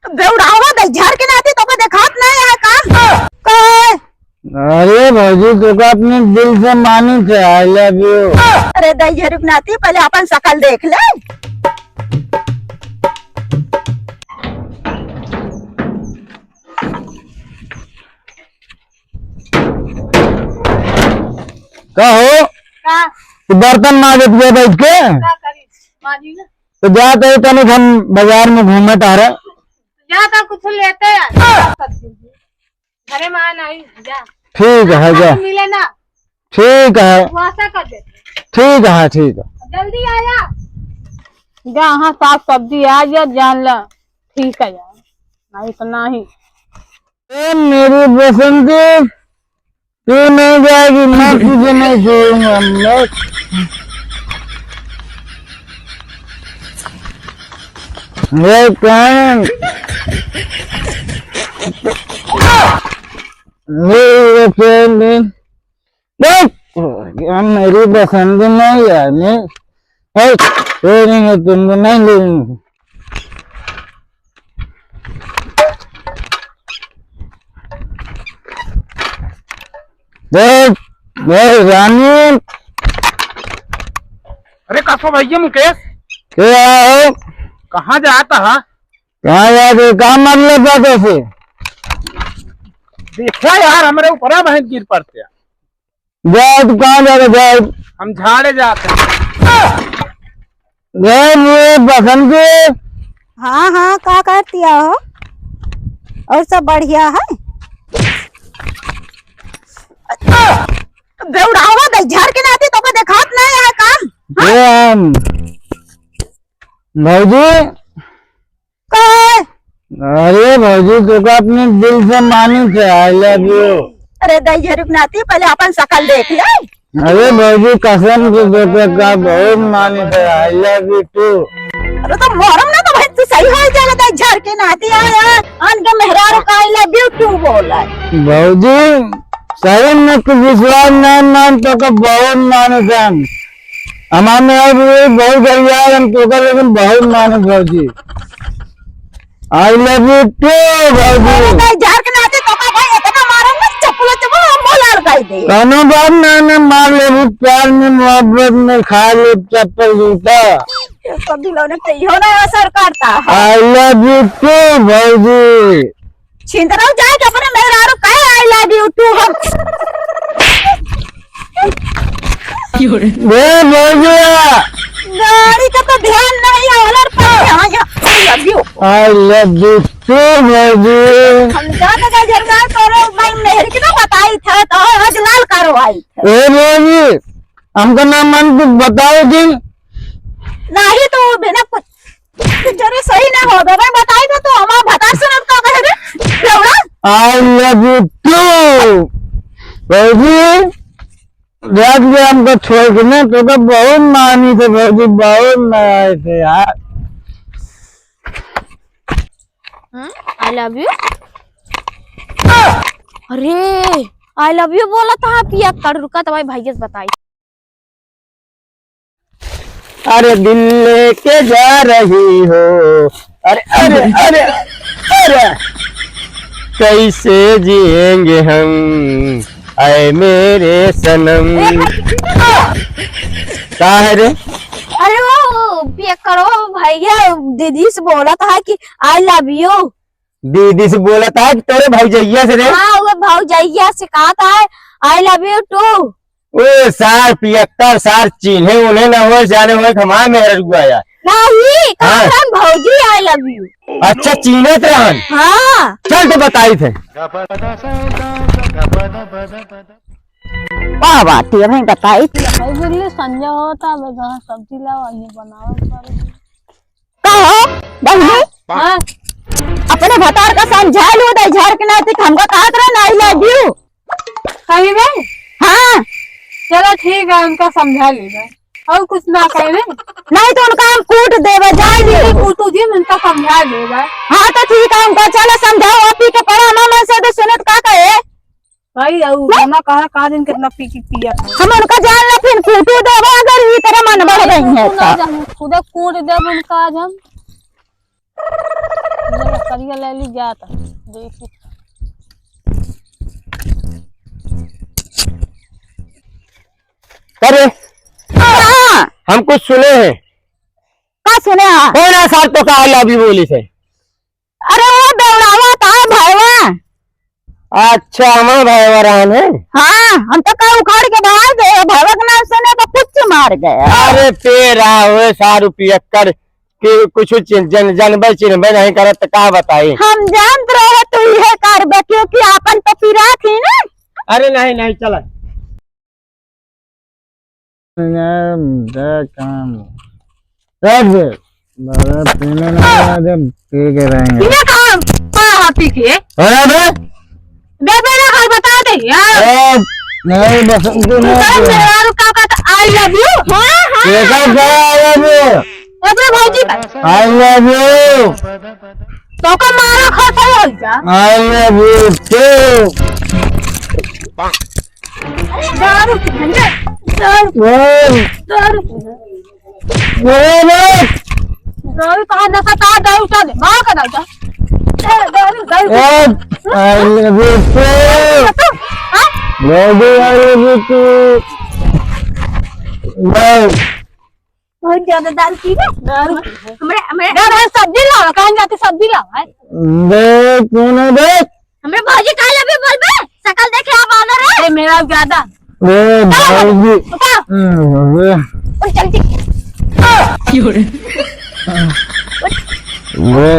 बेउड़ावा दे झाड़ के नाती तो को देखात नहीं है काम काय। अरे भौजी तो का अपने दिल से मानी थे आई लव यू। अरे दई झरुक नाती पहले अपन शकल देख ले। कहो तो बर्तन मांगे थे बैठ के तो जाते ही तनिक हम बाजार में घूमे तारे जा कुछ लेते घरे में नहीं जा। ठीक है जा मिले ना ठीक है वासा कर दे। ठीक है ठीक है जल्दी आ जा जहाँ साग सब्जी आ जा जान ला ठीक है यार नहीं तो नहीं। मेरी बसंती तू नहीं जाएगी मैं तुझे नहीं छोड़ूंगा। मैं मेरी बसंती नहीं यार छोड़ेंगे तुमको नहीं लेंगे। रानी अरे कसो भैया मुकेश क्या है कहाँ जाता है? कहाँ जाते कहाँ मर लेता कैसे देखा यार हमारे ऊपर बहन गिर पड़ते जाओ तो कहाँ जाते जाओ हम झाड़े जाते मुझे पसंद के। हाँ हाँ क्या करती हो और सब बढ़िया है। बेउड़ावा दे झाड़ के नाती तो को देखात नहीं है काम भौजी काय। अरे भौजी तो का अपने दिल से मानी थे आई लव यू। अरे दई झरुक नाती पहले अपन शकल देख ले। अरे भौजी कसम से बेटे का बहुत मानी थे आई लव यू टू। अरे तो मोरम ना तो भाई तू सही हो जाएगा दई झाड़ के नाती आया अनके मेहरारू का आई लव यू टू बोला है। भौजी सही में कुछ विश्वास नहीं मान तो का बहुत माने थे हम हमारे बहुत गरिया हम तो का लेकिन बहुत माने भौजी आई लव यू टू भौजी। झाड़ के नाते तो का भाई इतना मारूंगा चप्पल चप्पल हम बोला लगाई दे। कौनो बात ना मार ले प्यार में मोहब्बत में खा ले चप्पल जूता सब दिलों ने तो यो ना असर करता है। आई लव यू टू भौजी। छिंदराव जाए के अपने मेहरारू कहे आई लव यू टू हम भौजी गाड़ी का तो ध्यान नहीं है और पर आई लव यू टू भौजी। हम जाने का जरगार करो भाई मेहर की तो बताई था तो आज लाल कार्रवाई थे। ए भौजी हमका नाम मन तू बताओ कि नहीं तो बिना कुछ जरे सही ना हो गए बताई तो हमारा बता सुनत का कहे रे लौड़ा। आई लव यू टू भौजी। रात में हमको छोड़ के ना तो बहुत मानी थे भौजी बहुत मारे थे यार। आई लव यू। अरे आई लव यू बोला था पिया कर रुका तो भाई भैया बताई। अरे दिल लेके जा रही हो अरे अरे अरे अरे कैसे जिएंगे हम आए मेरे सनम। कहा है रे? अरे वो पिया करो भैया दीदी से बोला था कि आई लव यू। दीदी से बोला था कि तेरे भौजैया से रे। हाँ वो भौजैया से कहा था आई लव यू टू। ओ सार 75 सार चिन्हे उन्हें न हो जाने हुए हमारा मेहर हुआ यार। नहीं हाँ। भौजी आई लव यू। अच्छा चीने रहन। हाँ चल तो बताई थे वाह बात है भाई बताई थी। बोले संजय होता सब्जी लाओ ये बनाओ कहो बहनी हाँ अपने भतार का समझा लो दे झाड़ के नाते हमको कहा था आई लव यू कहीं में। हाँ चलो ठीक है उनका समझा लेगा और कुछ ना कहे नहीं तो उनका हम कूट देवे जाए कूटू जी उनका समझा देगा। हाँ तो ठीक है उनका चलो समझाओ आप के पढ़ा मामा से तो सुनत का कहे भाई मामा कहा दिन कितना पी पिया हम उनका जान ला फिर कूटू देवे अगर ये तरह मन बढ़ रही है खुदा कूट देव उनका आज हम करिया ले ली जाता देखी। अरे हाँ, हम कुछ सुने हैं। का सुने हाँ? कौन है साहब तो का लव यू बोली से? अरे वो बेवड़ावा था भाईवा। अच्छा हमारा भाई वरान है। हाँ, हम तो कल उखाड़ के भाग गए, भाईवा के नाम सुने तो कुछ मार गए। अरे तेरा हुए 100 रुपया कर कि कुछ जनबे चिन्हबे नहीं करत तो का बताई। हम जानत रहे तू यह करबे क्योंकि आपन तो पिरा थी ना। अरे नहीं नहीं चला पीने पी के रहेंगे। ये काम हाँ पी के बेबे ना कल बता दे यार। नहीं बसंत यार का आई लव यू। हाँ हाँ अरे भौजी का आई लव यू तो का मारा खाता है जा। I love you too. दारू पीने दारू दारू कहाँ नशा था दारू चा दे माँ का दारू दारू दारू आई लव यू टू। हाँ baby I love you too. बहुत ज्यादा दारू पी गए। दारू हमें डर है सब्जी लाओ कहाँ जाते सब्जी लाओ है देख कौन है देख हमें भौजी कहाँ लगे बोल बे शकल देखे आप ऑर्डर है मेरा ज्यादा ए भाई चल ठीक वे